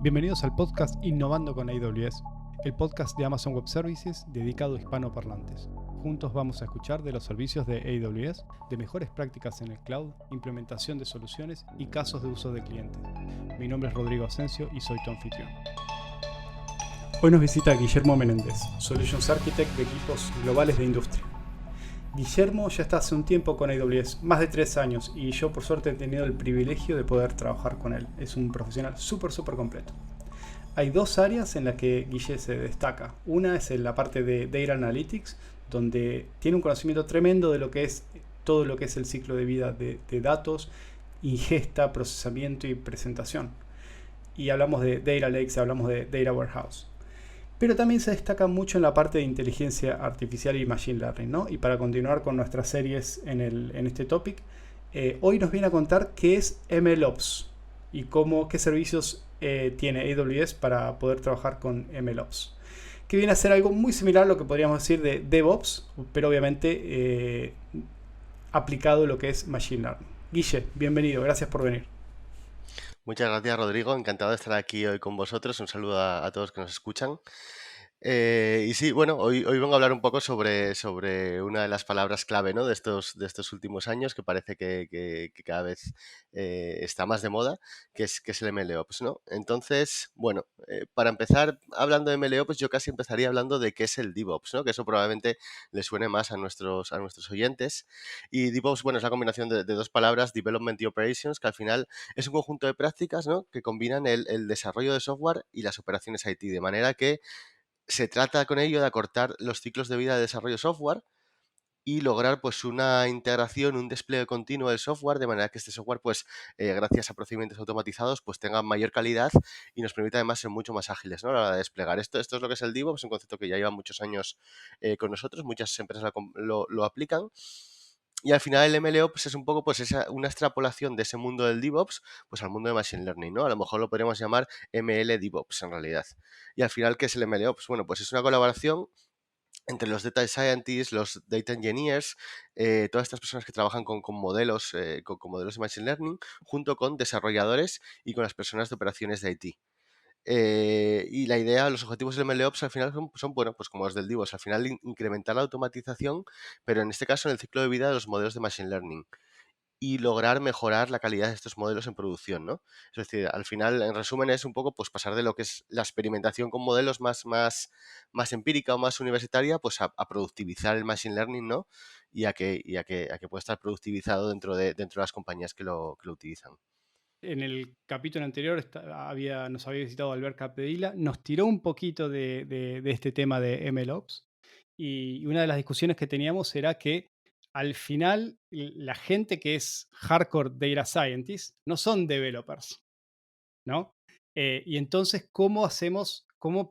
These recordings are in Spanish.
Bienvenidos al podcast Innovando con AWS, el podcast de Amazon Web Services dedicado a hispanoparlantes. Juntos vamos a escuchar de los servicios de AWS, de mejores prácticas en el cloud, implementación de soluciones y casos de uso de clientes. Mi nombre es Rodrigo Asensio y soy tu anfitrión. Hoy nos visita Guillermo Menéndez, Solutions Architect de equipos globales de industria. Guillermo ya está hace un tiempo con AWS, más de 3 años, y yo por suerte he tenido el privilegio de poder trabajar con él. Es un profesional súper completo. Hay dos áreas en las que Guille se destaca. Una es en la parte de Data Analytics, donde tiene un conocimiento tremendo de lo que es todo lo que es el ciclo de vida de datos, ingesta, procesamiento y presentación. Y hablamos de Data Lakes, hablamos de Data Warehouse. Pero también se destaca mucho en la parte de inteligencia artificial y machine learning, ¿no? Y para continuar con nuestras series en este topic, hoy nos viene a contar qué es MLOps y qué servicios tiene AWS para poder trabajar con MLOps. Que viene a ser algo muy similar a lo que podríamos decir de DevOps, pero obviamente aplicado a lo que es Machine Learning. Guille, bienvenido, gracias por venir. Muchas gracias, Rodrigo. Encantado de estar aquí hoy con vosotros. Un saludo a todos que nos escuchan. Y sí, bueno, hoy vengo a hablar un poco sobre una de las palabras clave, ¿no? de estos últimos años, que parece que cada vez está más de moda, que es el MLOps, ¿no? Entonces, bueno, para empezar hablando de MLOps, yo casi empezaría hablando de qué es el DevOps, ¿no? Que eso probablemente le suene más a nuestros oyentes. Y DevOps, bueno, es la combinación de dos palabras, Development y Operations, que al final es un conjunto de prácticas, ¿no? Que combinan el desarrollo de software y las operaciones IT, de manera que se trata con ello de acortar los ciclos de vida de desarrollo de software y lograr pues una integración, un despliegue continuo del software, de manera que este software, pues gracias a procedimientos automatizados, pues tenga mayor calidad y nos permita además ser mucho más ágiles, ¿no? A la hora de desplegar. Esto es lo que es el DevOps, un concepto que ya lleva muchos años con nosotros, muchas empresas lo aplican. Y al final el MLOps es un poco pues una extrapolación de ese mundo del DevOps pues al mundo de Machine Learning, ¿no? A lo mejor lo podríamos llamar ML DevOps en realidad. Y al final, ¿qué es el MLOps? Bueno, pues es una colaboración entre los Data Scientists, los Data Engineers, todas estas personas que trabajan con modelos, con modelos de Machine Learning, junto con desarrolladores y con las personas de operaciones de IT. Y la idea, los objetivos del MLOps al final son, bueno, pues como los del DevOps, al final incrementar la automatización, pero en este caso en el ciclo de vida de los modelos de Machine Learning y lograr mejorar la calidad de estos modelos en producción, ¿no? Es decir, al final, en resumen, es un poco pues pasar de lo que es la experimentación con modelos más empírica o más universitaria, pues a productivizar el machine learning, ¿no? Y a que pueda estar productivizado dentro de las compañías que lo utilizan. En el capítulo anterior nos había visitado Albert Capdevila, nos tiró un poquito de este tema de MLOps y una de las discusiones que teníamos era que al final la gente que es hardcore data scientists no son developers, ¿no? Y entonces, cómo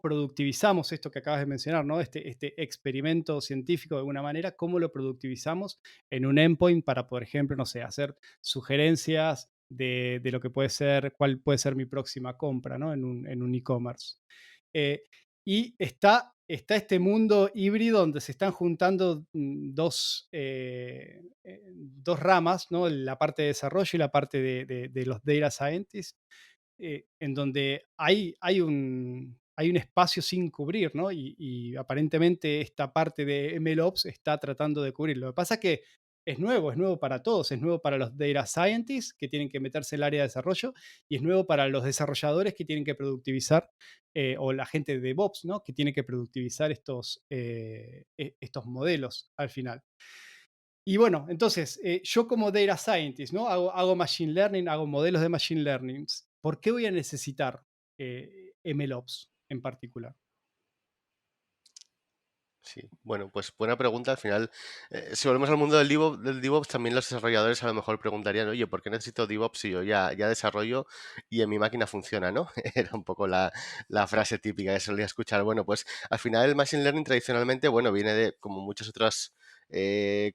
productivizamos esto que acabas de mencionar, ¿no? Este experimento científico de alguna manera, cómo lo productivizamos en un endpoint para, por ejemplo, no sé, hacer sugerencias de lo que puede ser, cuál puede ser mi próxima compra, ¿no? En un e-commerce. Eh, y está este mundo híbrido donde se están juntando dos ramas, ¿no? La parte de desarrollo y la parte de los data scientists, en donde hay un espacio sin cubrir, ¿no? Y aparentemente esta parte de MLOps está tratando de cubrir. Lo que pasa es que es nuevo para todos, es nuevo para los data scientists que tienen que meterse en el área de desarrollo y es nuevo para los desarrolladores que tienen que productivizar, o la gente de DevOps, ¿no? Que tiene que productivizar estos modelos al final. Y bueno, entonces, yo como data scientist, ¿no? Hago machine learning, hago modelos de machine learning. ¿Por qué voy a necesitar MLOps en particular? Sí, bueno, pues buena pregunta. Al final, si volvemos al mundo del DevOps, también los desarrolladores a lo mejor preguntarían, oye, ¿por qué necesito DevOps si yo ya desarrollo y en mi máquina funciona, ¿no? Era un poco la frase típica que solía escuchar. Bueno, pues al final el Machine Learning tradicionalmente, bueno, viene de, como muchas otras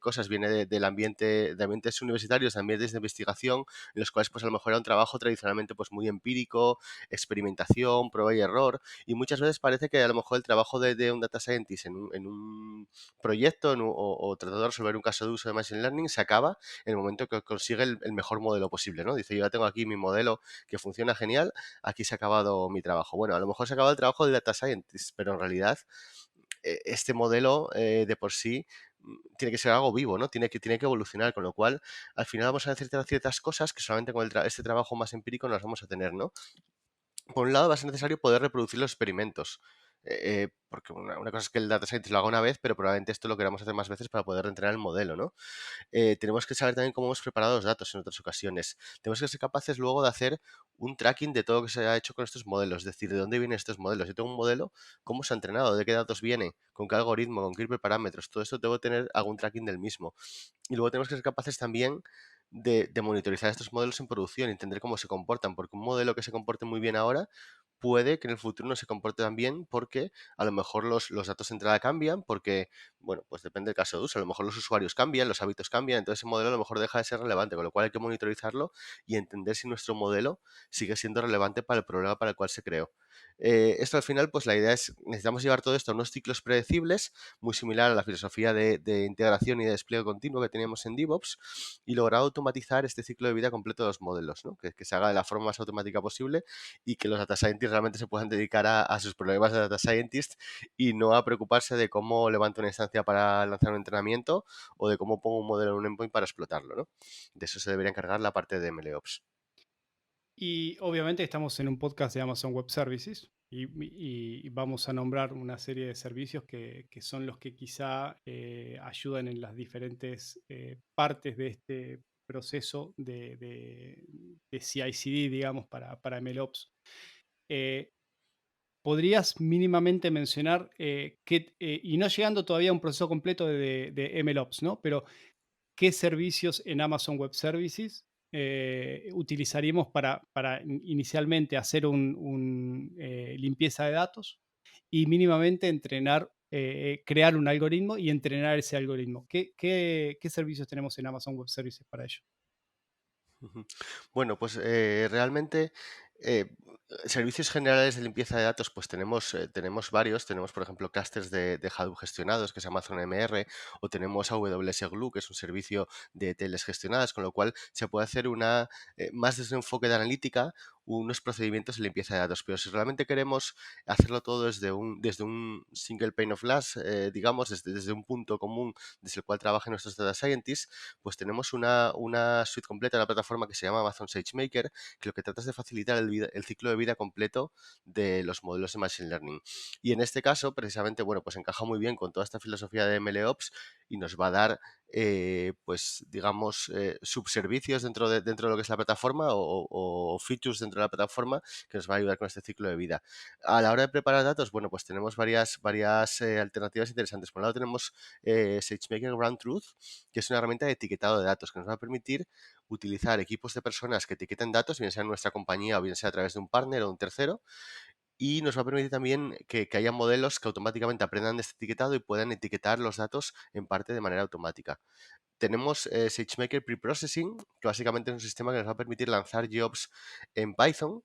cosas, viene del ambiente, de ambientes universitarios, de ambientes de investigación, en los cuales pues a lo mejor era un trabajo tradicionalmente pues muy empírico, experimentación, prueba y error, y muchas veces parece que a lo mejor el trabajo de un data scientist en un proyecto o tratando de resolver un caso de uso de Machine Learning se acaba en el momento que consigue el mejor modelo posible, ¿no? Dice, yo ya tengo aquí mi modelo que funciona genial, aquí se ha acabado mi trabajo. Bueno, a lo mejor se acaba el trabajo del data scientist, pero en realidad este modelo de por sí tiene que ser algo vivo, ¿no? Tiene que evolucionar, con lo cual al final vamos a necesitar ciertas cosas que solamente con este trabajo más empírico no las vamos a tener, ¿no? Por un lado, va a ser necesario poder reproducir los experimentos. Porque una cosa es que el data scientist lo haga una vez, pero probablemente esto lo queramos hacer más veces para poder entrenar el modelo, ¿no? Tenemos que saber también cómo hemos preparado los datos en otras ocasiones. Tenemos que ser capaces luego de hacer un tracking de todo lo que se ha hecho con estos modelos, es decir, de dónde vienen estos modelos. Yo tengo un modelo, cómo se ha entrenado, de qué datos viene, con qué algoritmo, con qué parámetros. Todo esto debo tener algún tracking del mismo. Y luego tenemos que ser capaces también de monitorizar estos modelos en producción, entender cómo se comportan, porque un modelo que se comporte muy bien ahora puede que en el futuro no se comporte tan bien porque a lo mejor los datos de entrada cambian, porque, bueno, pues depende del caso de uso, a lo mejor los usuarios cambian, los hábitos cambian, entonces ese modelo a lo mejor deja de ser relevante, con lo cual hay que monitorizarlo y entender si nuestro modelo sigue siendo relevante para el problema para el cual se creó. Esto al final, pues la idea es, necesitamos llevar todo esto a unos ciclos predecibles, muy similar a la filosofía de integración y de despliegue continuo que teníamos en DevOps, y lograr automatizar este ciclo de vida completo de los modelos, ¿no? Que se haga de la forma más automática posible y que los data scientists realmente se puedan dedicar a sus problemas de data scientist y no a preocuparse de cómo levanto una instancia para lanzar un entrenamiento o de cómo pongo un modelo en un endpoint para explotarlo, ¿no? De eso se debería encargar la parte de MLOps. Y obviamente estamos en un podcast de Amazon Web Services y vamos a nombrar una serie de servicios que son los que quizá ayudan en las diferentes partes de este proceso de CI/CD, digamos, para MLOps. Eh, ¿Podrías mínimamente mencionar, y no llegando todavía a un proceso completo de MLOps, ¿no? Pero qué servicios en Amazon Web Services utilizaríamos para inicialmente hacer limpieza de datos y mínimamente crear un algoritmo y entrenar ese algoritmo? ¿Qué servicios tenemos en Amazon Web Services para ello? Ujú. Bueno, pues realmente eh, servicios generales de limpieza de datos, pues tenemos varios. Tenemos, por ejemplo, clusters de Hadoop gestionados, que es Amazon MR, o tenemos AWS Glue, que es un servicio de teles gestionadas, con lo cual se puede hacer más desde un enfoque de analítica, unos procedimientos de limpieza de datos. Pero si realmente queremos hacerlo todo desde un single pane of glass, digamos, desde un punto común desde el cual trabajan nuestros data scientists, pues tenemos una suite completa de la plataforma que se llama Amazon SageMaker, que lo que trata es de facilitar el ciclo de vida completo de los modelos de Machine Learning. Y en este caso, precisamente, bueno, pues encaja muy bien con toda esta filosofía de MLOps y nos va a dar, pues, digamos, subservicios dentro de lo que es la plataforma o features dentro de la plataforma que nos va a ayudar con este ciclo de vida. A la hora de preparar datos, bueno, pues tenemos varias alternativas interesantes. Por un lado tenemos SageMaker Ground Truth, que es una herramienta de etiquetado de datos que nos va a permitir utilizar equipos de personas que etiqueten datos, bien sea en nuestra compañía o bien sea a través de un partner o un tercero, y nos va a permitir también que haya modelos que automáticamente aprendan de este etiquetado y puedan etiquetar los datos en parte de manera automática. Tenemos SageMaker Preprocessing, que básicamente es un sistema que nos va a permitir lanzar jobs en Python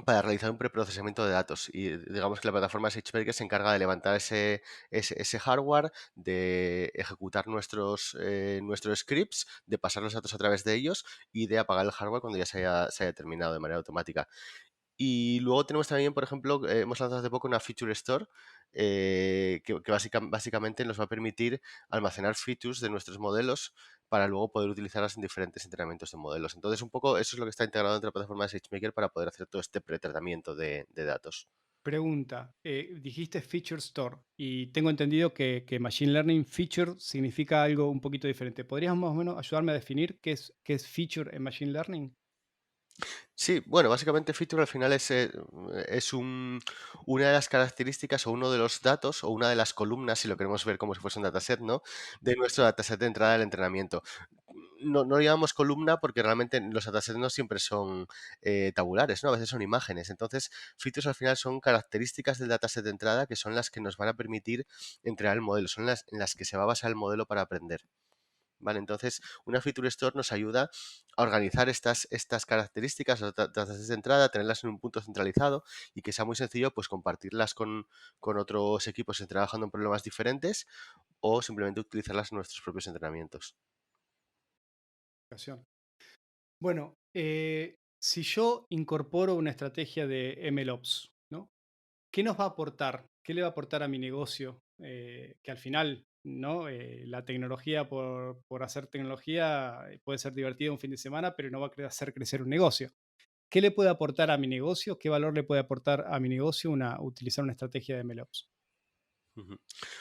para realizar un preprocesamiento de datos. Y digamos que la plataforma SageMaker se encarga de levantar ese hardware, de ejecutar nuestros scripts, de pasar los datos a través de ellos y de apagar el hardware cuando ya se haya terminado de manera automática. Y luego tenemos también, por ejemplo, hemos lanzado hace poco una Feature Store que básicamente nos va a permitir almacenar features de nuestros modelos para luego poder utilizarlas en diferentes entrenamientos de modelos. Entonces, un poco eso es lo que está integrado dentro de la plataforma de SageMaker para poder hacer todo este pretratamiento de datos. Pregunta, dijiste Feature Store y tengo entendido que Machine Learning Feature significa algo un poquito diferente. ¿Podrías más o menos ayudarme a definir qué es Feature en Machine Learning? Sí, bueno, básicamente feature al final es una de las características o uno de los datos o una de las columnas, si lo queremos ver como si fuese un dataset, ¿no? De nuestro dataset de entrada del entrenamiento. no llamamos columna porque realmente los datasets no siempre son tabulares, ¿no? A veces son imágenes. Entonces, features al final son características del dataset de entrada que son las que nos van a permitir entrenar el modelo, son las en las que se va a basar el modelo para aprender. ¿Vale? Entonces, una feature store nos ayuda a organizar estas características, los datasets de entrada, tenerlas en un punto centralizado y que sea muy sencillo pues compartirlas con otros equipos que estén trabajando en problemas diferentes o simplemente utilizarlas en nuestros propios entrenamientos. Ocasión. Bueno, si yo incorporo una estrategia de MLOps, ¿no? ¿Qué nos va a aportar? ¿Qué le va a aportar a mi negocio? Que al final, ¿no? La tecnología por hacer tecnología puede ser divertida un fin de semana, pero no va a hacer crecer un negocio. ¿Qué le puede aportar a mi negocio? ¿Qué valor le puede aportar a mi negocio utilizar una estrategia de MLOps? Ujú.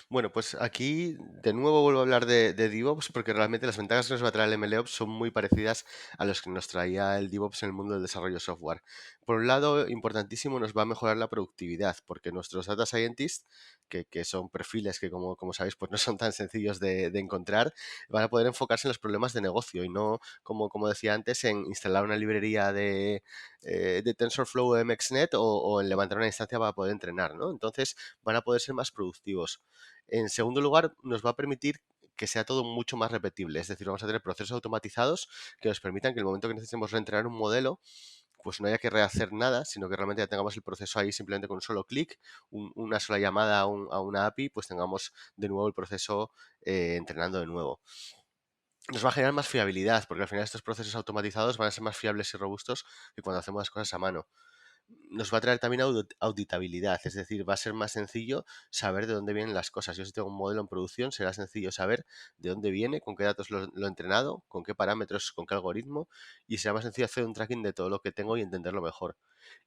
Bueno, pues aquí de nuevo vuelvo a hablar de DevOps porque realmente las ventajas que nos va a traer el MLOps son muy parecidas a los que nos traía el DevOps en el mundo del desarrollo de software. Por un lado, importantísimo, nos va a mejorar la productividad porque nuestros data scientists, que son perfiles que como sabéis pues no son tan sencillos de encontrar, van a poder enfocarse en los problemas de negocio y no, como decía antes, en instalar una librería de TensorFlow o MXNet o en levantar una instancia para poder entrenar, ¿no? Entonces, van a poder ser más productivos. En segundo lugar, nos va a permitir que sea todo mucho más repetible, es decir, vamos a tener procesos automatizados que nos permitan que en el momento que necesitemos reentrenar un modelo, pues no haya que rehacer nada, sino que realmente ya tengamos el proceso ahí simplemente con un solo clic, una sola llamada a una API, pues tengamos de nuevo el proceso entrenando de nuevo. Nos va a generar más fiabilidad, porque al final estos procesos automatizados van a ser más fiables y robustos que cuando hacemos las cosas a mano. Nos va a traer también auditabilidad, es decir, va a ser más sencillo saber de dónde vienen las cosas. Yo si tengo un modelo en producción, será sencillo saber de dónde viene, con qué datos lo he entrenado, con qué parámetros, con qué algoritmo, y será más sencillo hacer un tracking de todo lo que tengo y entenderlo mejor.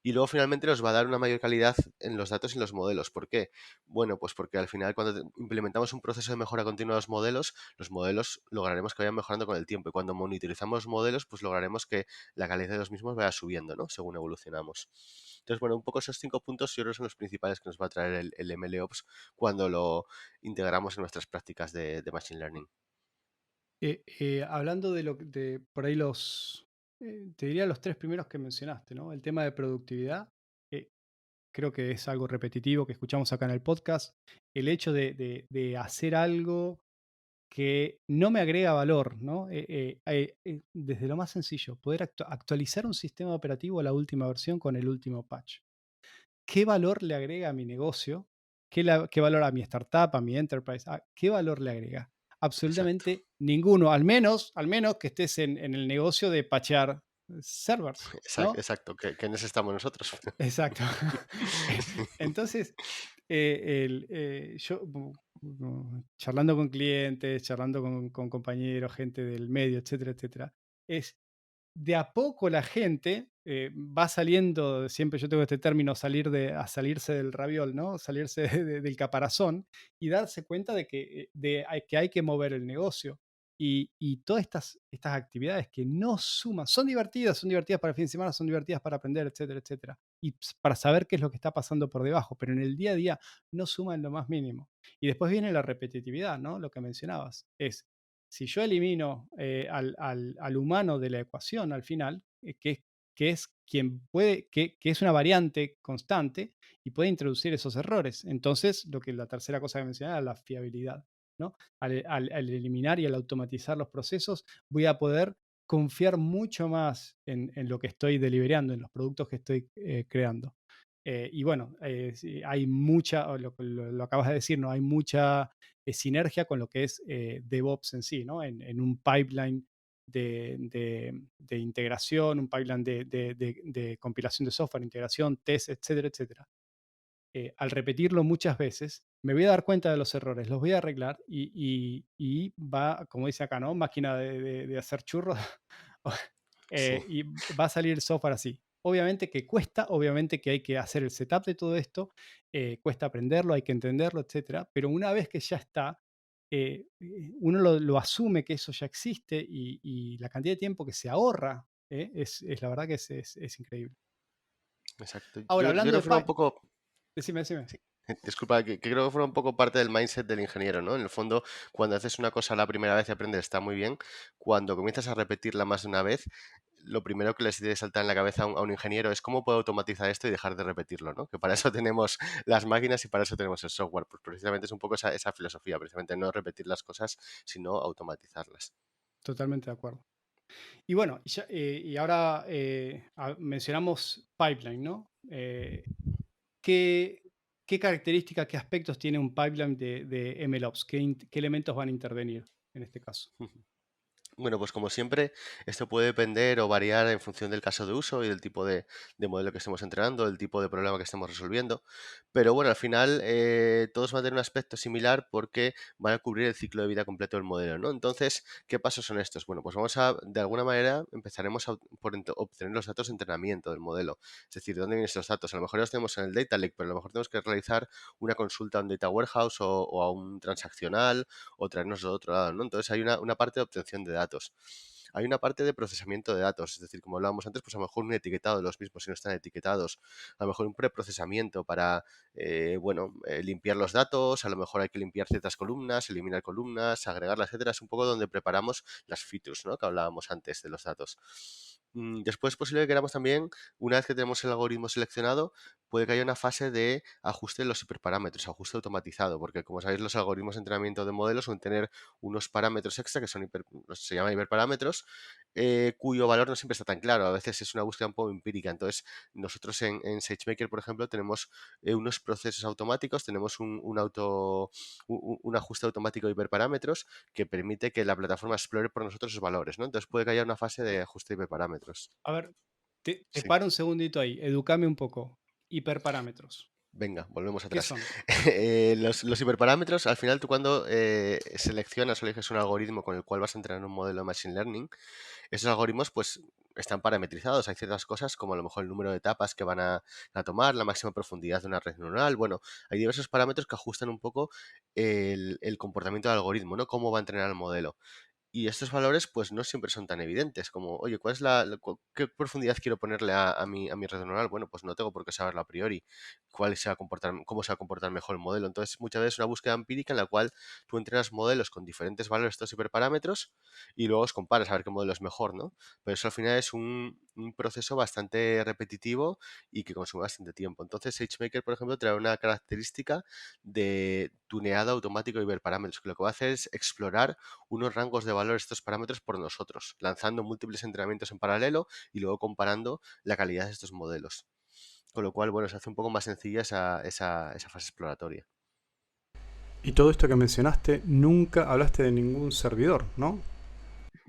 Y luego finalmente nos va a dar una mayor calidad en los datos y en los modelos. ¿Por qué? Bueno, pues porque al final cuando implementamos un proceso de mejora continua de los modelos lograremos que vayan mejorando con el tiempo. Y cuando monitorizamos modelos, pues lograremos que la calidad de los mismos vaya subiendo, ¿no? Según evolucionamos. Entonces, bueno, un poco esos 5 puntos yo creo que son los principales que nos va a traer el MLOps cuando lo integramos en nuestras prácticas de Machine Learning. Hablando de por ahí te diría los tres primeros que mencionaste, ¿no? El tema de productividad, eh, creo que es algo repetitivo que escuchamos acá en el podcast. El hecho de hacer algo que no me agrega valor, ¿no? Desde lo más sencillo, poder actualizar un sistema operativo a la última versión con el último patch. ¿Qué valor le agrega a mi negocio? ¿Qué valor a mi startup, a mi enterprise? ¿Qué valor le agrega? Exacto. Absolutamente ninguno, al menos que estés en el negocio de patchear servers, ¿no? Exacto, que en ese estamos nosotros. Exacto. Entonces, yo charlando con clientes, charlando con compañeros, gente del medio, etcétera, etcétera, es de a poco la gente va saliendo, siempre yo tengo este término, a salirse del raviol, ¿no? Salirse del caparazón y darse cuenta de que hay que mover el negocio. Y todas estas actividades que no suman, son divertidas para el fin de semana, son divertidas para aprender, etcétera, etcétera. Y para saber qué es lo que está pasando por debajo, pero en el día a día no suman lo más mínimo. Y después viene la repetitividad, ¿no? Lo que mencionabas. Si yo elimino al humano de la ecuación al final, que es quien puede, que es una variante constante y puede introducir esos errores. Entonces, la tercera cosa que mencionaba, la fiabilidad, ¿no? Al eliminar y al automatizar los procesos, voy a poder confiar mucho más en lo que estoy deliberando, en los productos que estoy creando. Y bueno, sí, hay mucha, lo acabas de decir, ¿no? Hay mucha sinergia con lo que es DevOps en sí, ¿no? En un pipeline de integración, un pipeline de compilación de software, integración, test, etcétera, etcétera. Al repetirlo muchas veces, me voy a dar cuenta de los errores, los voy a arreglar y va, como dice acá, ¿no? Máquina de hacer churros. Sí, Y va a salir el software así. Obviamente que cuesta, obviamente que hay que hacer el setup de todo esto, cuesta aprenderlo, hay que entenderlo, etcétera, pero una vez que ya está, uno lo asume que eso ya existe y la cantidad de tiempo que se ahorra, es la verdad que es increíble. exacto. Ahora, Yo hablando creo de que forma un pipe, poco. decime, decime. Disculpa, que creo que fue un poco parte del mindset del ingeniero, ¿no? En el fondo, cuando haces una cosa la primera vez y aprendes, está muy bien. Cuando comienzas a repetirla más de una vez, lo primero que les debe saltar en la cabeza a un ingeniero es cómo puedo automatizar esto y dejar de repetirlo, ¿no? Que para eso tenemos las máquinas y para eso tenemos el software. Pues precisamente es un poco esa filosofía, precisamente no repetir las cosas, sino automatizarlas. Totalmente de acuerdo. Y bueno, y ahora mencionamos pipeline, ¿no? ¿Qué, qué características, qué aspectos tiene un pipeline de MLOps? ¿Qué elementos van a intervenir en este caso? Bueno, pues como siempre, esto puede depender o variar en función del caso de uso y del tipo de modelo que estemos entrenando, del tipo de problema que estemos resolviendo. Pero bueno, al final todos van a tener un aspecto similar porque van a cubrir el ciclo de vida completo del modelo, ¿no? Entonces, ¿qué pasos son estos? Bueno, pues de alguna manera, empezaremos por obtener los datos de entrenamiento del modelo. Es decir, ¿de dónde vienen estos datos? A lo mejor los tenemos en el Data Lake, pero a lo mejor tenemos que realizar una consulta a un Data Warehouse o a un transaccional o traernos de otro lado, ¿no? Entonces hay una parte de obtención de datos. Hay una parte de procesamiento de datos, es decir, como hablábamos antes, pues a lo mejor un etiquetado de los mismos si no están etiquetados, a lo mejor un preprocesamiento para, limpiar los datos, a lo mejor hay que limpiar ciertas columnas, eliminar columnas, agregarlas, etcétera. Es un poco donde preparamos las features, ¿no? Que hablábamos antes de los datos. Después es posible que queramos también, una vez que tenemos el algoritmo seleccionado, puede que haya una fase de ajuste de los hiperparámetros, ajuste automatizado, porque como sabéis los algoritmos de entrenamiento de modelos suelen tener unos parámetros extra que se llaman hiperparámetros, cuyo valor no siempre está tan claro, a veces es una búsqueda un poco empírica. Entonces nosotros en SageMaker, por ejemplo, tenemos unos procesos automáticos, tenemos un ajuste automático de hiperparámetros que permite que la plataforma explore por nosotros esos valores, ¿no? Entonces puede que haya una fase de ajuste de hiperparámetros. A ver, te Sí. paro un segundito ahí, educame un poco. Hiperparámetros, Venga, volvemos ¿qué atrás. son? Los hiperparámetros, al final tú cuando seleccionas o eliges un algoritmo con el cual vas a entrenar un modelo de Machine Learning, esos algoritmos pues están parametrizados. Hay ciertas cosas como a lo mejor el número de etapas que van a tomar, la máxima profundidad de una red neuronal. Bueno, hay diversos parámetros que ajustan un poco el comportamiento del algoritmo, ¿no? Cómo va a entrenar el modelo. Y estos valores, pues no siempre son tan evidentes como, oye, ¿cuál es qué profundidad quiero ponerle a mi red neuronal? Bueno, pues no tengo por qué saberlo a priori, cuál se va a comportar, cómo se va a comportar mejor el modelo. Entonces, muchas veces es una búsqueda empírica en la cual tú entrenas modelos con diferentes valores, estos hiperparámetros, y luego os comparas a ver qué modelo es mejor, ¿no? Pero eso al final es un proceso bastante repetitivo y que consume bastante tiempo. Entonces, SageMaker, por ejemplo, trae una característica de tuneado automático de hiperparámetros, que lo que va a hacer es explorar unos rangos de valor estos parámetros por nosotros, lanzando múltiples entrenamientos en paralelo y luego comparando la calidad de estos modelos. Con lo cual, bueno, se hace un poco más sencilla esa fase exploratoria. Y todo esto que mencionaste, nunca hablaste de ningún servidor, ¿no?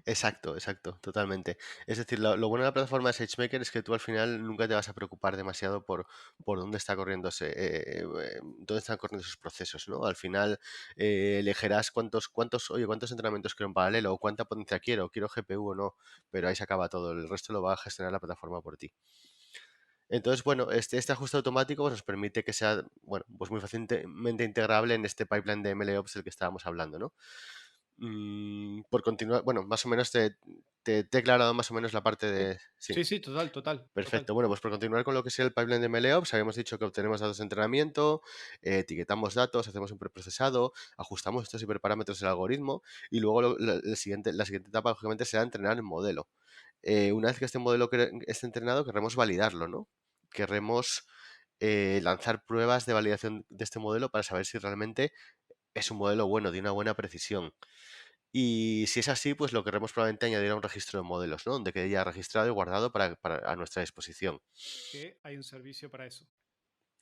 Exacto, exacto, totalmente. Es decir, lo bueno de la plataforma de SageMaker es que tú al final nunca te vas a preocupar demasiado por dónde está corriendo dónde están corriendo esos procesos, ¿no? Al final elegirás cuántos entrenamientos quiero en paralelo o cuánta potencia quiero GPU o no, pero ahí se acaba todo. El resto lo va a gestionar la plataforma por ti. Entonces, bueno, este ajuste automático pues, nos permite que sea, bueno, pues muy fácilmente integrable en este pipeline de MLOps del que estábamos hablando, ¿no? Por continuar, bueno, más o menos te he aclarado más o menos la parte Sí, de... Sí, sí, sí, total, total, total. perfecto. Bueno, pues por continuar con lo que es el pipeline de MLOps, habíamos dicho que obtenemos datos de entrenamiento, etiquetamos datos, hacemos un preprocesado, ajustamos estos hiperparámetros del algoritmo y luego la siguiente etapa, lógicamente, será entrenar el modelo. Una vez que este modelo esté entrenado, querremos validarlo, ¿no? Querremos lanzar pruebas de validación de este modelo para saber si realmente es un modelo bueno, de una buena precisión. Y si es así, pues lo queremos probablemente añadir a un registro de modelos, ¿no? Donde quede ya registrado y guardado a nuestra disposición. Que hay un servicio para eso.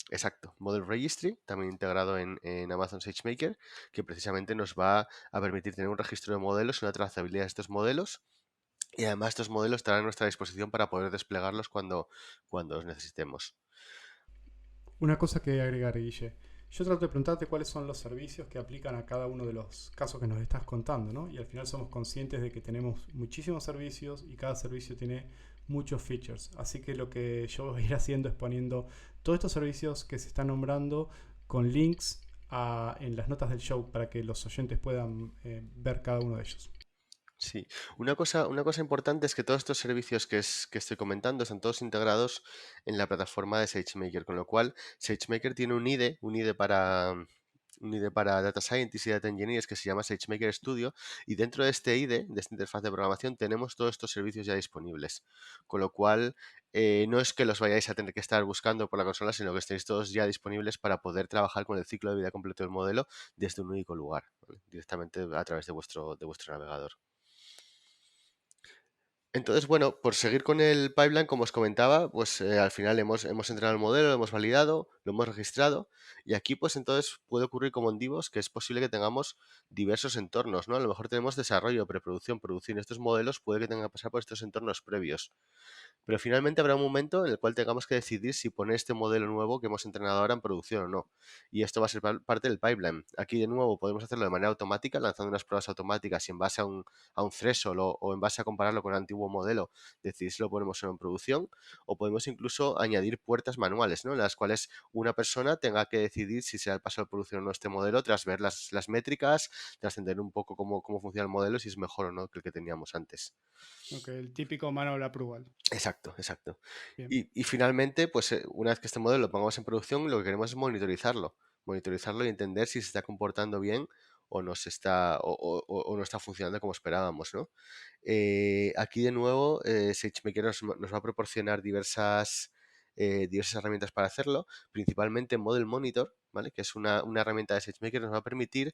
Exacto. Model Registry, también integrado en Amazon SageMaker, que precisamente nos va a permitir tener un registro de modelos, una trazabilidad de estos modelos. Y además estos modelos estarán a nuestra disposición para poder desplegarlos cuando los necesitemos. Una cosa que agregar, Guille. Yo trato de preguntarte cuáles son los servicios que aplican a cada uno de los casos que nos estás contando, ¿no? Y al final somos conscientes de que tenemos muchísimos servicios y cada servicio tiene muchos features. Así que lo que yo voy a ir haciendo es poniendo todos estos servicios que se están nombrando con links en las notas del show para que los oyentes puedan ver cada uno de ellos. Sí, una cosa importante es que todos estos servicios que estoy comentando están todos integrados en la plataforma de SageMaker, con lo cual SageMaker tiene un IDE un IDE para Data Scientists y Data Engineers que se llama SageMaker Studio, y dentro de este IDE, de esta interfaz de programación, tenemos todos estos servicios ya disponibles, con lo cual no es que los vayáis a tener que estar buscando por la consola, sino que estéis todos ya disponibles para poder trabajar con el ciclo de vida completo del modelo desde un único lugar, ¿vale? Directamente a través de vuestro navegador. Entonces, bueno, por seguir con el pipeline, como os comentaba, pues al final hemos entrenado el modelo, lo hemos validado, lo hemos registrado, y aquí pues entonces puede ocurrir como en Divos que es posible que tengamos diversos entornos, ¿no? A lo mejor tenemos desarrollo, preproducción, producción. Estos modelos puede que tengan que pasar por estos entornos previos. Pero finalmente habrá un momento en el cual tengamos que decidir si poner este modelo nuevo que hemos entrenado ahora en producción o no. Y esto va a ser parte del pipeline. Aquí de nuevo podemos hacerlo de manera automática, lanzando unas pruebas automáticas y en base a un threshold o en base a compararlo con el antiguo modelo, decidir si lo ponemos o no en producción. O podemos incluso añadir puertas manuales, ¿no? En las cuales una persona tenga que decidir si se da el paso a la producción o no este modelo tras ver las métricas, tras entender un poco cómo funciona el modelo, si es mejor o no que el que teníamos antes. Ok, el típico manual approval. Exacto, exacto. Bien, Y finalmente, pues una vez que este modelo lo pongamos en producción, lo que queremos es monitorizarlo y entender si se está comportando bien o no se está o no está funcionando como esperábamos, ¿no? Aquí de nuevo, SageMaker nos va a proporcionar diversas herramientas para hacerlo, principalmente Model Monitor, ¿vale? Que es una herramienta de SageMaker que nos va a permitir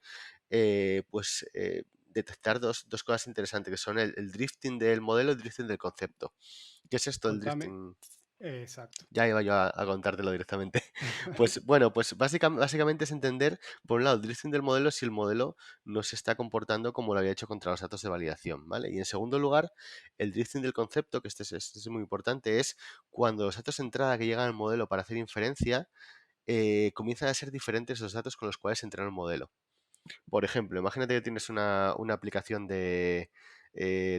detectar dos cosas interesantes, que son el drifting del modelo y el drifting del concepto. ¿Qué es esto del contame. drifting? Exacto. Ya iba yo a contártelo directamente. Pues bueno, pues básicamente es entender, por un lado, el drifting del modelo si el modelo no se está comportando como lo había hecho contra los datos de validación, ¿vale? Y en segundo lugar, el drifting del concepto, que este es muy importante, es cuando los datos de entrada que llegan al modelo para hacer inferencia comienzan a ser diferentes los datos con los cuales se entrena el modelo. Por ejemplo, imagínate que tienes una aplicación de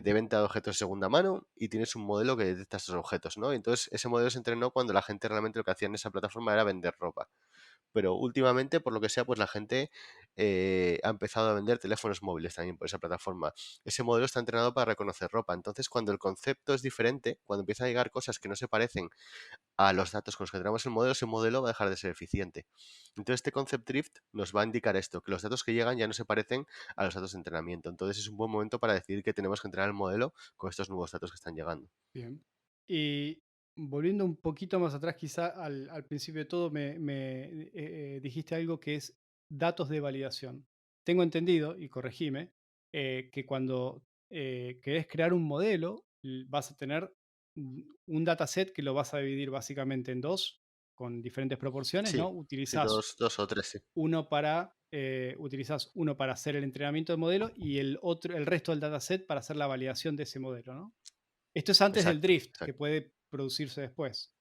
venta de objetos de segunda mano y tienes un modelo que detecta esos objetos, ¿no? Entonces, ese modelo se entrenó cuando la gente realmente lo que hacía en esa plataforma era vender ropa. Pero últimamente, por lo que sea, pues la gente ha empezado a vender teléfonos móviles también por esa plataforma. Ese modelo está entrenado para reconocer ropa. Entonces, cuando el concepto es diferente, cuando empiezan a llegar cosas que no se parecen a los datos con los que tenemos el modelo, ese modelo va a dejar de ser eficiente. Entonces, este concept drift nos va a indicar esto, que los datos que llegan ya no se parecen a los datos de entrenamiento. Entonces, es un buen momento para decidir que tenemos que entrenar el modelo con estos nuevos datos que están llegando. Bien. Y volviendo un poquito más atrás, quizá al principio de todo, dijiste algo que es datos de validación. Tengo entendido, y corregime, que cuando querés crear un modelo, vas a tener un dataset que lo vas a dividir básicamente en dos, con diferentes proporciones, Sí, ¿no? sí, dos o tres, sí. Utilizás uno para hacer el entrenamiento del modelo y el resto del dataset para hacer la validación de ese modelo, ¿no? Esto es antes del Exacto, drift, que exacto. puede producirse después.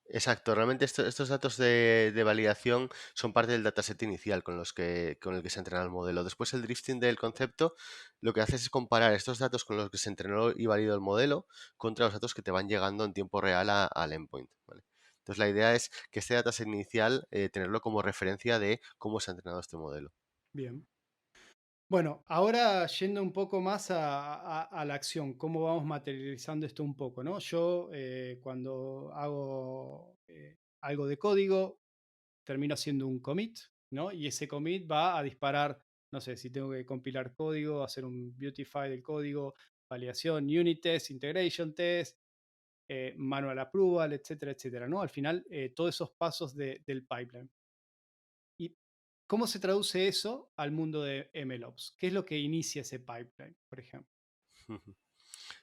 Exacto, realmente estos datos de validación son parte del dataset inicial con el que se entrena el modelo. Después el drifting del concepto lo que hace es comparar estos datos con los que se entrenó y validó el modelo contra los datos que te van llegando en tiempo real al endpoint, ¿vale? Entonces la idea es que este dataset inicial tenerlo como referencia de cómo se ha entrenado este modelo. Bien. Bueno, ahora yendo un poco más a la acción, cómo vamos materializando esto un poco, ¿no? Yo cuando hago algo de código, termino haciendo un commit, ¿no? Y ese commit va a disparar, no sé, si tengo que compilar código, hacer un beautify del código, validación, unit test, integration test, manual approval, etcétera, etcétera, ¿no? Al final, todos esos pasos del pipeline. ¿Y cómo se traduce eso al mundo de MLOps? ¿Qué es lo que inicia ese pipeline, por ejemplo?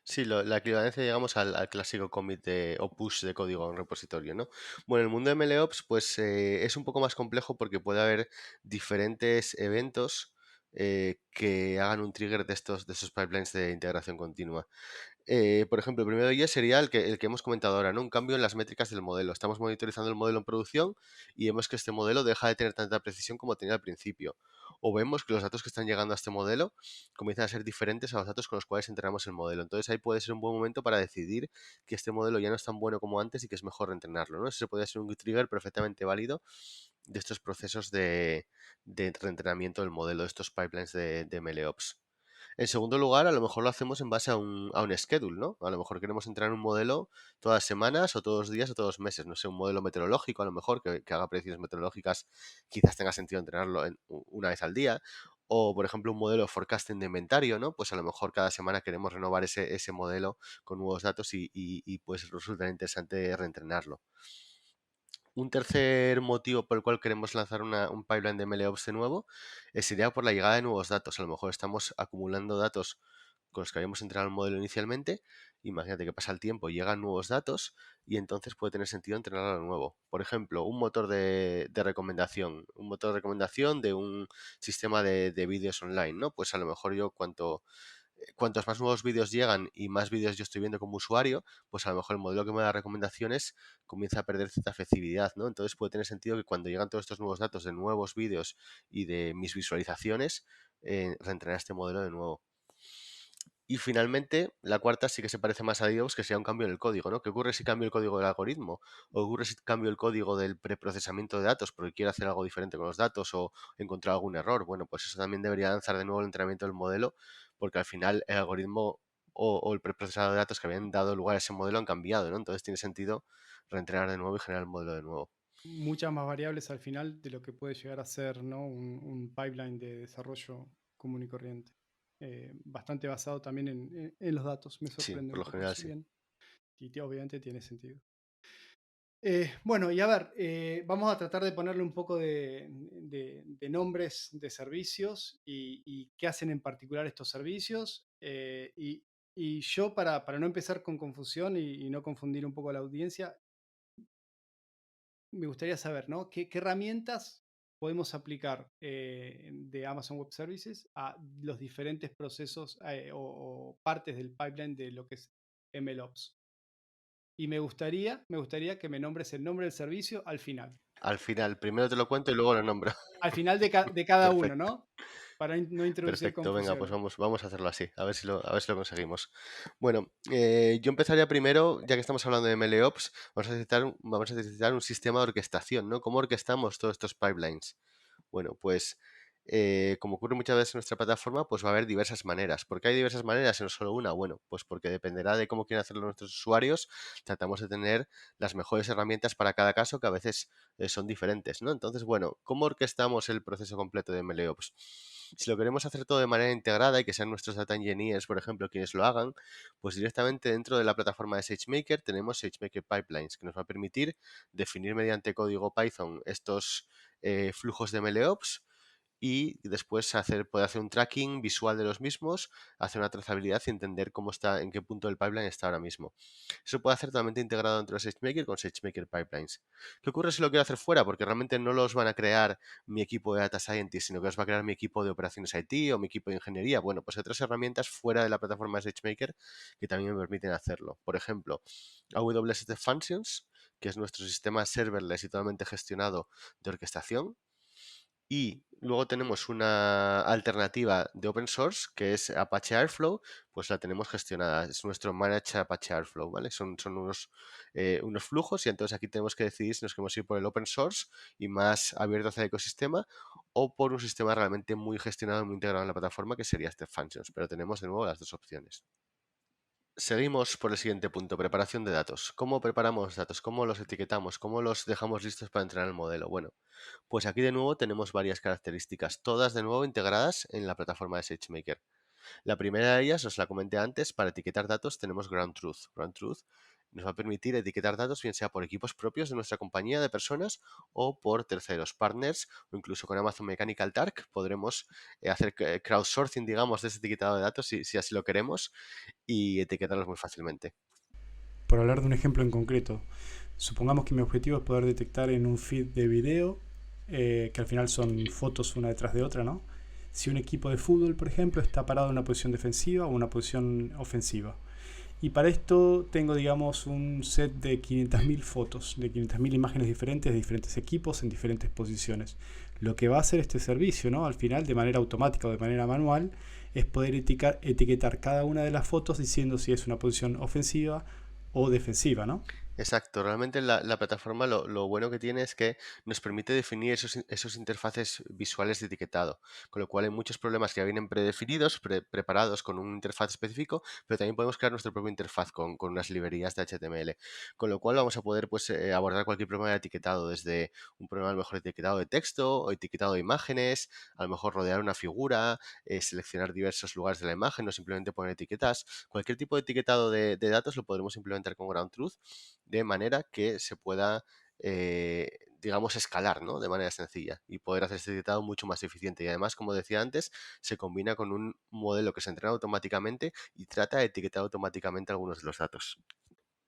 Sí, la equivalencia, digamos, al clásico commit o push de código a un repositorio, ¿no? Bueno, el mundo de MLOps, pues es un poco más complejo porque puede haber diferentes eventos que hagan un trigger de esos pipelines de integración continua. Por ejemplo, el primero de ellos sería el que hemos comentado ahora, ¿no? Un cambio en las métricas del modelo. Estamos monitorizando el modelo en producción y vemos que este modelo deja de tener tanta precisión como tenía al principio. O vemos que los datos que están llegando a este modelo comienzan a ser diferentes a los datos con los cuales entrenamos el modelo. Entonces ahí puede ser un buen momento para decidir que este modelo ya no es tan bueno como antes y que es mejor reentrenarlo, ¿no? Ese puede ser un trigger perfectamente válido de estos procesos de reentrenamiento del modelo, de estos pipelines de MLOps. En segundo lugar, a lo mejor lo hacemos en base a un schedule, ¿no? A lo mejor queremos entrenar un modelo todas las semanas o todos los días o todos los meses. No sé, un modelo meteorológico, a lo mejor, que haga predicciones meteorológicas, quizás tenga sentido entrenarlo una vez al día. O, por ejemplo, un modelo de forecasting de inventario, ¿no? Pues a lo mejor cada semana queremos renovar ese modelo con nuevos datos y pues resulta interesante reentrenarlo. Un tercer motivo por el cual queremos lanzar un pipeline de MLOps de nuevo sería por la llegada de nuevos datos. A lo mejor estamos acumulando datos con los que habíamos entrenado el modelo inicialmente. Imagínate que pasa el tiempo, llegan nuevos datos y entonces puede tener sentido entrenarlo de nuevo. Por ejemplo, un motor de recomendación, un motor de recomendación de un sistema de vídeos online, ¿no? Pues a lo mejor yo cuantos más nuevos vídeos llegan y más vídeos yo estoy viendo como usuario, pues a lo mejor el modelo que me da recomendaciones comienza a perder cierta flexibilidad, ¿no? Entonces puede tener sentido que cuando llegan todos estos nuevos datos de nuevos vídeos y de mis visualizaciones, reentrenar este modelo de nuevo. Y finalmente, la cuarta sí que se parece más a DevOps, que sería un cambio en el código, ¿no? ¿Qué ocurre si cambio el código del algoritmo? ¿O ocurre si cambio el código del preprocesamiento de datos porque quiero hacer algo diferente con los datos o encontrar algún error? Bueno, pues eso también debería lanzar de nuevo el entrenamiento del modelo, porque al final el algoritmo o el preprocesado de datos que habían dado lugar a ese modelo han cambiado, ¿no? Entonces tiene sentido reentrenar de nuevo y generar el modelo de nuevo. Muchas más variables al final de lo que puede llegar a ser, ¿no? un pipeline de desarrollo común y corriente. Bastante basado también en los datos. Me Sí, sorprende por un lo poco general eso. sí. Bien. Y obviamente tiene sentido. Bueno, y a ver, vamos a tratar de ponerle un poco de nombres de servicios y qué hacen en particular estos servicios. Y yo, para no empezar con confusión y no confundir un poco a la audiencia, me gustaría saber, ¿no? ¿Qué herramientas podemos aplicar de Amazon Web Services a los diferentes procesos o partes del pipeline de lo que es MLOps? Y me gustaría que me nombres el nombre del servicio al final. Al final, primero te lo cuento y luego lo nombro. Al final de cada uno, Perfecto. ¿no? Para no introducir Perfecto, venga, pues confusiones. vamos a hacerlo así, a ver si lo conseguimos. Bueno, yo empezaría primero, ya que estamos hablando de MLOps, vamos a necesitar un sistema de orquestación, ¿no? ¿Cómo orquestamos todos estos pipelines? Bueno, pues como ocurre muchas veces en nuestra plataforma, pues va a haber diversas maneras. ¿Por qué hay diversas maneras y no solo una? Bueno, pues porque dependerá de cómo quieren hacerlo nuestros usuarios. Tratamos de tener las mejores herramientas para cada caso, que a veces son diferentes, ¿no? Entonces, bueno, ¿cómo orquestamos el proceso completo de MLOps? Si lo queremos hacer todo de manera integrada y que sean nuestros data engineers, por ejemplo, quienes lo hagan, pues directamente dentro de la plataforma de SageMaker tenemos SageMaker Pipelines, que nos va a permitir definir mediante código Python estos flujos de MLOps y después poder hacer un tracking visual de los mismos, hacer una trazabilidad y entender cómo está, en qué punto del pipeline está ahora mismo. Eso puede hacer totalmente integrado dentro de SageMaker con SageMaker Pipelines. ¿Qué ocurre si lo quiero hacer fuera? Porque realmente no los van a crear mi equipo de Data Scientist, sino que los va a crear mi equipo de operaciones IT o mi equipo de ingeniería. Bueno, pues hay otras herramientas fuera de la plataforma de SageMaker que también me permiten hacerlo. Por ejemplo, AWS Functions, que es nuestro sistema serverless y totalmente gestionado de orquestación. Y luego tenemos una alternativa de open source que es Apache Airflow, pues la tenemos gestionada. Es nuestro Managed Apache Airflow, ¿vale? Son unos flujos y entonces aquí tenemos que decidir si nos queremos ir por el open source y más abierto hacia el ecosistema o por un sistema realmente muy gestionado, muy integrado en la plataforma que sería Step Functions. Pero tenemos de nuevo las dos opciones. Seguimos por el siguiente punto, preparación de datos. ¿Cómo preparamos datos? ¿Cómo los etiquetamos? ¿Cómo los dejamos listos para entrenar el modelo? Bueno, pues aquí de nuevo tenemos varias características, todas de nuevo integradas en la plataforma de SageMaker. La primera de ellas, os la comenté antes, para etiquetar datos tenemos Ground Truth. Ground Truth nos va a permitir etiquetar datos, bien sea por equipos propios de nuestra compañía de personas o por terceros partners o incluso con Amazon Mechanical Turk podremos hacer crowdsourcing, digamos, de ese etiquetado de datos si así lo queremos y etiquetarlos muy fácilmente. Por hablar de un ejemplo en concreto, supongamos que mi objetivo es poder detectar en un feed de video, que al final son fotos una detrás de otra, ¿no? Si un equipo de fútbol, por ejemplo, está parado en una posición defensiva o una posición ofensiva. Y para esto tengo, digamos, un set de 500.000 fotos, de 500.000 imágenes diferentes de diferentes equipos en diferentes posiciones. Lo que va a hacer este servicio, ¿no? Al final, de manera automática o de manera manual, es poder etiquetar cada una de las fotos diciendo si es una posición ofensiva o defensiva, ¿no? Exacto, realmente la plataforma lo bueno que tiene es que nos permite definir esos interfaces visuales de etiquetado, con lo cual hay muchos problemas que ya vienen predefinidos, preparados con un interfaz específico, pero también podemos crear nuestra propia interfaz con unas librerías de HTML, con lo cual vamos a poder pues, abordar cualquier problema de etiquetado, desde un problema a lo mejor de etiquetado de texto o etiquetado de imágenes, a lo mejor rodear una figura, seleccionar diversos lugares de la imagen o simplemente poner etiquetas. Cualquier tipo de etiquetado de datos lo podremos implementar con Ground Truth de manera que se pueda, digamos, escalar, ¿no? De manera sencilla y poder hacer este etiquetado mucho más eficiente. Y además, como decía antes, se combina con un modelo que se entrena automáticamente y trata de etiquetar automáticamente algunos de los datos.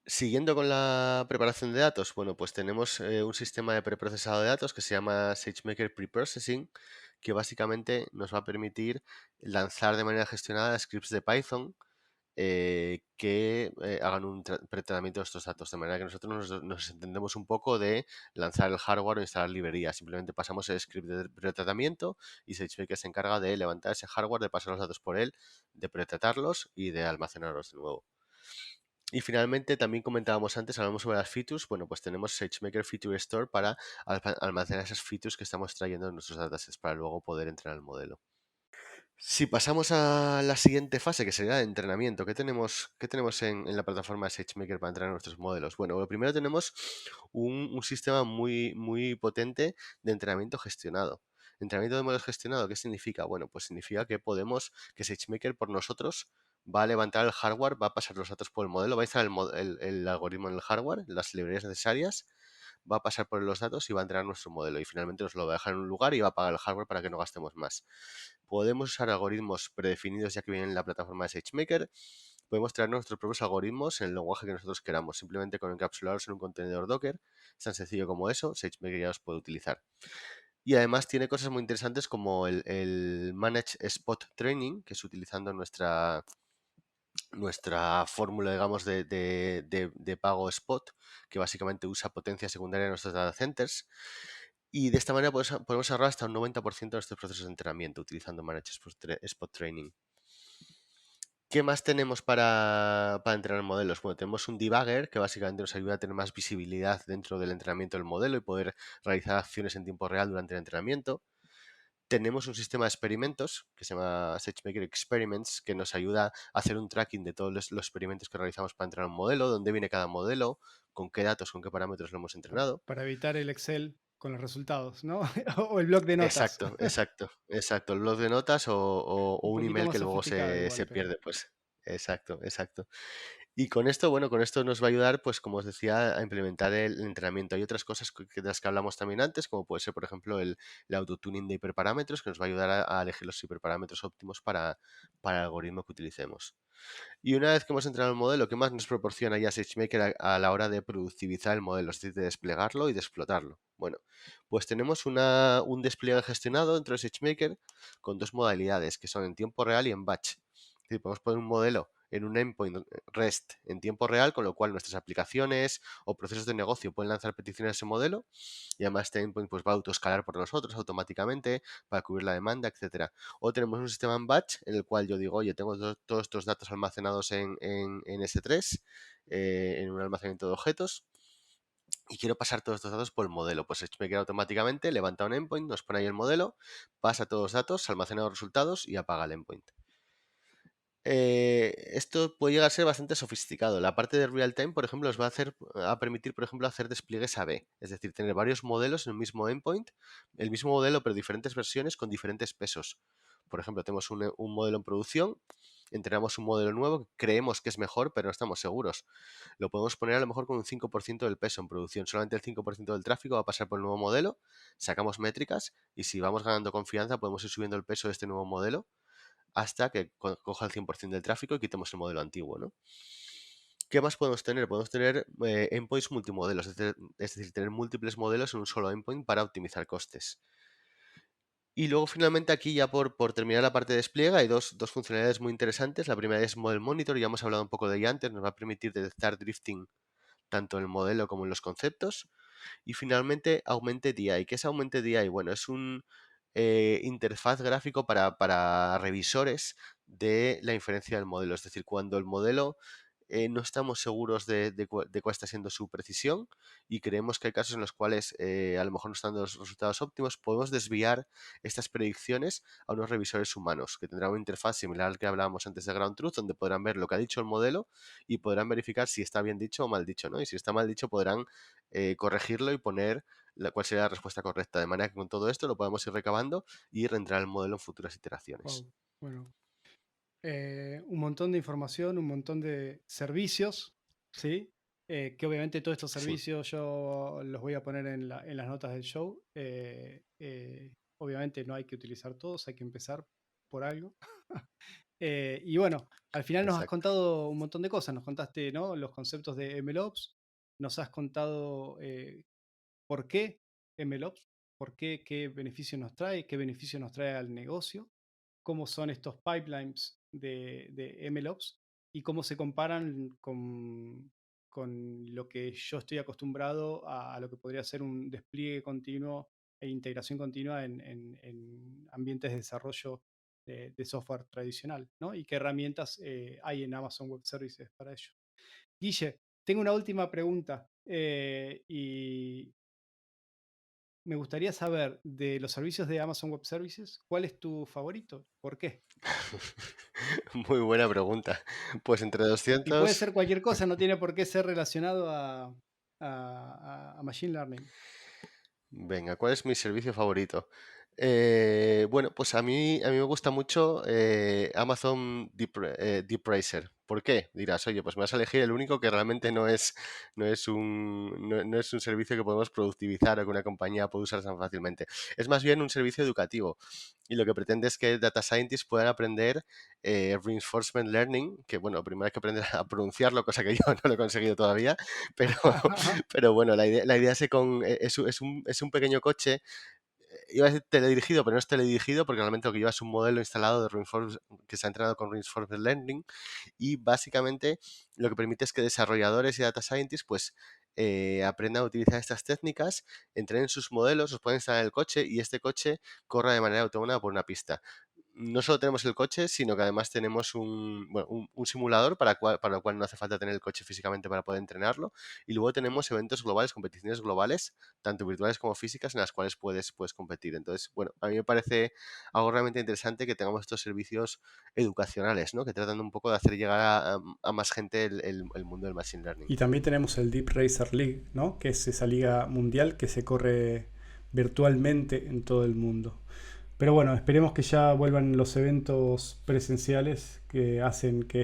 Siguiendo con la preparación de datos, bueno, pues tenemos un sistema de preprocesado de datos que se llama SageMaker Preprocessing, que básicamente nos va a permitir lanzar de manera gestionada scripts de Python que hagan un pretratamiento de estos datos, de manera que nosotros nos entendemos un poco de lanzar el hardware o instalar librerías. Simplemente pasamos el script de pretratamiento y SageMaker se encarga de levantar ese hardware, de pasar los datos por él, de pretratarlos y de almacenarlos de nuevo. Y finalmente, también comentábamos antes, hablamos sobre las features. Bueno, pues tenemos SageMaker Feature Store para almacenar esas features que estamos trayendo en nuestros datasets para luego poder entrenar el modelo. Si pasamos a la siguiente fase, que sería el entrenamiento, ¿qué tenemos en la plataforma de SageMaker para entrenar nuestros modelos? Bueno, lo primero tenemos un sistema muy potente de entrenamiento gestionado. Entrenamiento de modelos gestionado, ¿qué significa? Bueno, pues significa que SageMaker por nosotros va a levantar el hardware, va a pasar los datos por el modelo, va a instalar el algoritmo en el hardware, las librerías necesarias, va a pasar por los datos y va a entrenar nuestro modelo. Y finalmente nos lo va a dejar en un lugar y va a pagar el hardware para que no gastemos más. Podemos usar algoritmos predefinidos ya que vienen en la plataforma de SageMaker. Podemos traer nuestros propios algoritmos en el lenguaje que nosotros queramos, simplemente con encapsularlos en un contenedor Docker. Es tan sencillo como eso, SageMaker ya los puede utilizar. Y además tiene cosas muy interesantes como el Manage Spot Training, que es utilizando nuestra fórmula, digamos, de pago spot, que básicamente usa potencia secundaria en nuestros data centers. Y de esta manera podemos ahorrar hasta un 90% de estos procesos de entrenamiento utilizando Manage Spot Training. ¿Qué más tenemos para entrenar modelos? Bueno, tenemos un debugger que básicamente nos ayuda a tener más visibilidad dentro del entrenamiento del modelo y poder realizar acciones en tiempo real durante el entrenamiento. Tenemos un sistema de experimentos que se llama SageMaker Experiments, que nos ayuda a hacer un tracking de todos los experimentos que realizamos para entrenar un modelo, dónde viene cada modelo, con qué datos, con qué parámetros lo hemos entrenado. Para evitar el Excel con los resultados, ¿no? O el bloc de notas. Exacto. El blog de notas o Un un poquito email más que luego sofisticado se igual, pero pierde, pues. Exacto. Y con esto, bueno, con esto nos va a ayudar, pues como os decía, a implementar el entrenamiento. Hay otras cosas de las que hablamos también antes, como puede ser, por ejemplo, el autotuning de hiperparámetros, que nos va a ayudar a elegir los hiperparámetros óptimos para el algoritmo que utilicemos. Y una vez que hemos entrenado el modelo, ¿qué más nos proporciona ya SageMaker a la hora de productivizar el modelo, es decir, de desplegarlo y de explotarlo? Bueno, pues tenemos un despliegue gestionado dentro de SageMaker con dos modalidades, que son en tiempo real y en batch. Es decir, podemos poner un modelo en un endpoint REST en tiempo real, con lo cual nuestras aplicaciones o procesos de negocio pueden lanzar peticiones a ese modelo y además este endpoint pues, va a autoescalar por nosotros automáticamente para cubrir la demanda, etcétera. O tenemos un sistema en batch en el cual yo digo, oye, tengo todos estos datos almacenados en S3, en un almacenamiento de objetos, y quiero pasar todos estos datos por el modelo. Pues SageMaker automáticamente levanta un endpoint, nos pone ahí el modelo, pasa todos los datos, almacena los resultados y apaga el endpoint. Esto puede llegar a ser bastante sofisticado. La parte de real time, por ejemplo, nos va a permitir, por ejemplo, hacer despliegues A/B, es decir, tener varios modelos en un mismo endpoint, el mismo modelo, pero diferentes versiones con diferentes pesos. Por ejemplo, tenemos un modelo en producción, entrenamos un modelo nuevo, creemos que es mejor, pero no estamos seguros. Lo podemos poner a lo mejor con un 5% del peso en producción. Solamente el 5% del tráfico va a pasar por el nuevo modelo, sacamos métricas y si vamos ganando confianza podemos ir subiendo el peso de este nuevo modelo hasta que coja el 100% del tráfico y quitemos el modelo antiguo, ¿no? ¿Qué más podemos tener? Podemos tener endpoints multimodelos, es decir, tener múltiples modelos en un solo endpoint para optimizar costes. Y luego finalmente aquí ya por terminar la parte de despliegue hay dos funcionalidades muy interesantes. La primera es Model Monitor, ya hemos hablado un poco de ella antes, nos va a permitir detectar drifting tanto en el modelo como en los conceptos. Y finalmente, Augmented DI. ¿Qué es Augmented DI? Bueno, es un interfaz gráfico para revisores de la inferencia del modelo. Es decir, cuando el modelo no estamos seguros de cuál está siendo su precisión y creemos que hay casos en los cuales a lo mejor no están dando los resultados óptimos, podemos desviar estas predicciones a unos revisores humanos que tendrán una interfaz similar al que hablábamos antes de Ground Truth, donde podrán ver lo que ha dicho el modelo y podrán verificar si está bien dicho o mal dicho, ¿no? Y si está mal dicho podrán corregirlo y poner cuál sería la respuesta correcta, de manera que con todo esto lo podemos ir recabando y reentrar el modelo en futuras iteraciones. Wow. Bueno, un montón de información, un montón de servicios, ¿sí? Que obviamente todos estos Sí, servicios yo los voy a poner en las notas del show. Obviamente no hay que utilizar todos, hay que empezar por algo. Y bueno, al final nos has exacto. contado un montón de cosas. Nos contaste, ¿no?, los conceptos de MLOps, nos has contado por qué MLOps, por qué, qué beneficio nos trae, qué beneficio nos trae al negocio, cómo son estos pipelines de MLOps y cómo se comparan con lo que yo estoy acostumbrado a lo que podría ser un despliegue continuo e integración continua en ambientes de desarrollo de software tradicional, ¿no? Y qué herramientas hay en Amazon Web Services para ello. Guille, tengo una última pregunta y me gustaría saber de los servicios de Amazon Web Services, ¿cuál es tu favorito? ¿Por qué? Muy buena pregunta. Pues entre Y puede 200. ser cualquier cosa, no tiene por qué ser relacionado a Machine Learning. Venga, ¿cuál es mi servicio favorito? Bueno, pues a mí me gusta mucho Amazon Deep Racer. ¿Por qué? Dirás, oye, pues me vas a elegir el único que realmente no es un servicio que podemos productivizar o que una compañía puede usar tan fácilmente. Es más bien un servicio educativo y lo que pretende es que data scientists puedan aprender reinforcement learning, que bueno, primero hay que aprender a pronunciarlo, cosa que yo no lo he conseguido todavía, pero, pero bueno, la idea es un pequeño coche, iba a decir teledirigido, pero no es teledirigido porque realmente lo que lleva es un modelo instalado de que se ha entrenado con Reinforcement Learning y básicamente lo que permite es que desarrolladores y data scientists pues aprendan a utilizar estas técnicas, entrenen sus modelos, los pueden instalar en el coche y este coche corra de manera autónoma por una pista. No solo tenemos el coche, sino que además tenemos un simulador para lo cual no hace falta tener el coche físicamente para poder entrenarlo. Y luego tenemos eventos globales, competiciones globales, tanto virtuales como físicas, en las cuales puedes competir. Entonces, bueno, a mí me parece algo realmente interesante que tengamos estos servicios educacionales, ¿no? Que tratan un poco de hacer llegar a más gente el mundo del Machine Learning. Y también tenemos el Deep Racer League, ¿no?, que es esa liga mundial que se corre virtualmente en todo el mundo. Pero bueno, esperemos que ya vuelvan los eventos presenciales que hacen que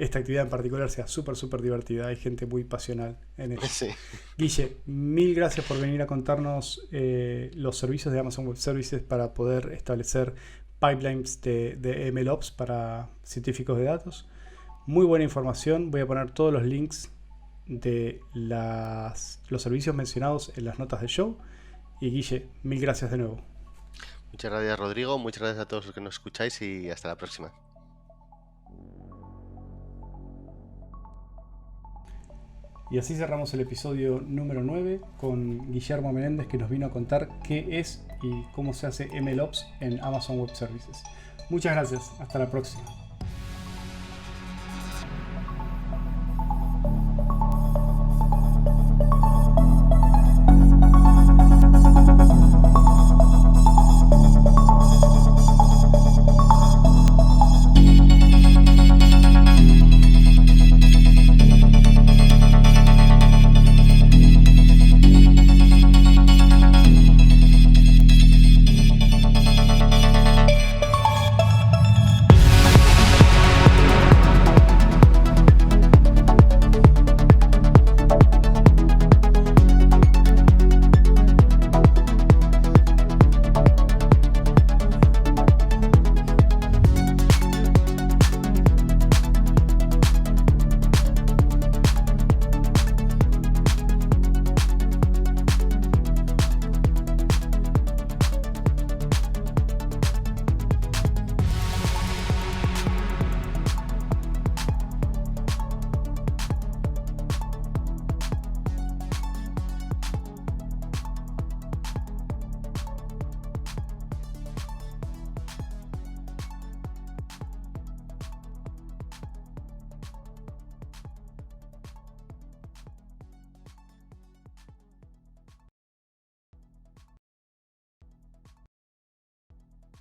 esta actividad en particular sea súper divertida. Hay gente muy pasional en ella. Sí. Guille, mil gracias por venir a contarnos los servicios de Amazon Web Services para poder establecer pipelines de MLOps para científicos de datos. Muy buena información. Voy a poner todos los links de los servicios mencionados en las notas del show. Y Guille, mil gracias de nuevo. Muchas gracias, Rodrigo. Muchas gracias a todos los que nos escucháis y hasta la próxima. Y así cerramos el episodio número 9 con Guillermo Menéndez, que nos vino a contar qué es y cómo se hace MLOps en Amazon Web Services. Muchas gracias, hasta la próxima.